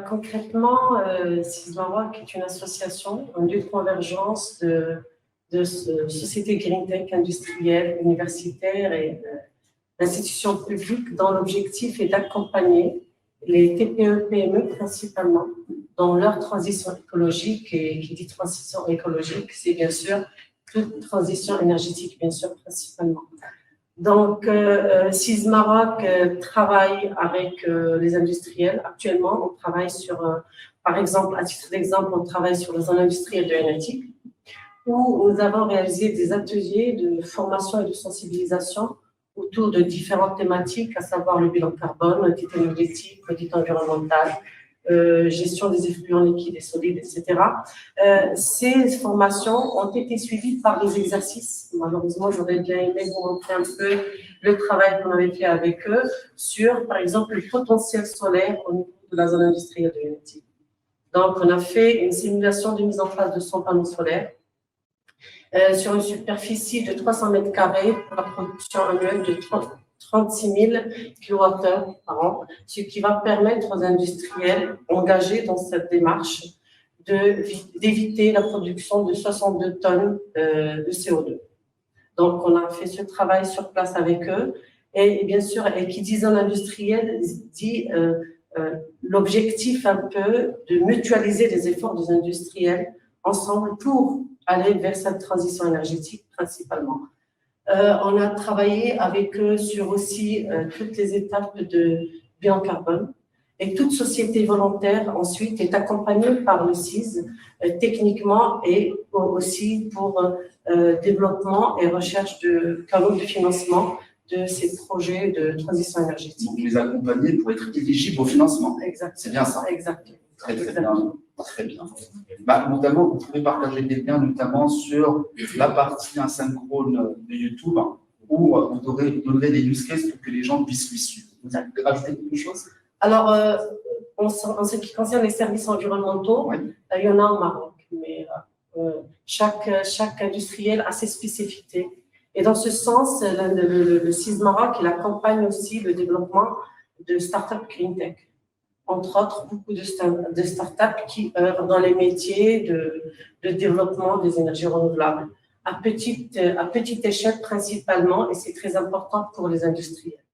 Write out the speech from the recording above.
Concrètement, Sismaroc est une association, un lieu de convergence de sociétés green tech industrielles, universitaires et d'institutions publiques dont l'objectif est d'accompagner les TPE-PME principalement dans leur transition écologique. Et qui dit transition écologique, c'est bien sûr toute transition énergétique, bien sûr, principalement. Donc, Sismaroc travaille avec les industriels. Actuellement, on travaille sur, par exemple, à titre d'exemple, on travaille sur les zones industrielles de Hénatic, où nous avons réalisé des ateliers de formation et de sensibilisation autour de différentes thématiques, à savoir le bilan carbone, l'audit énergétique, l'audit environnemental, gestion des effluents liquides et solides, etc. Ces formations ont été suivies par des exercices. Malheureusement, j'aurais bien aimé vous montrer un peu le travail qu'on avait fait avec eux sur, par exemple, le potentiel solaire au niveau de la zone industrielle de Hénatic. Donc, on a fait une simulation de mise en place de 100 panneaux solaires sur une superficie de 300 mètres carrés pour la production annuelle de 36 000 kWh par an, ce qui va permettre aux industriels engagés dans cette démarche d'éviter la production de 62 tonnes de CO2. Donc, on a fait ce travail sur place avec eux. Et bien sûr, et qui dit zone industrielle, dit l'objectif un peu de mutualiser les efforts des industriels ensemble pour aller vers cette transition énergétique principalement. On a travaillé avec eux sur aussi toutes les étapes de bilan carbone, et toute société volontaire ensuite est accompagnée par le CIS techniquement et aussi pour développement et recherche de canaux de financement de ces projets de transition énergétique. Donc, les accompagner pour être éligibles au financement. Exact. C'est bien ça. Exactement. Très bien. Très bien. Notamment, vous pouvez partager des liens, notamment sur la partie asynchrone de YouTube, où vous donnerez des use cases pour que les gens puissent les suivre. Vous avez rajouté quelque chose? Alors, en ce qui concerne les services environnementaux, oui, il y en a au Maroc, mais chaque industriel a ses spécificités. Et dans ce sens, le Sismaroc, il accompagne aussi le développement de startups green tech. Entre autres, beaucoup de startups qui œuvrent dans les métiers de développement des énergies renouvelables, à petite échelle principalement, et c'est très important pour les industriels.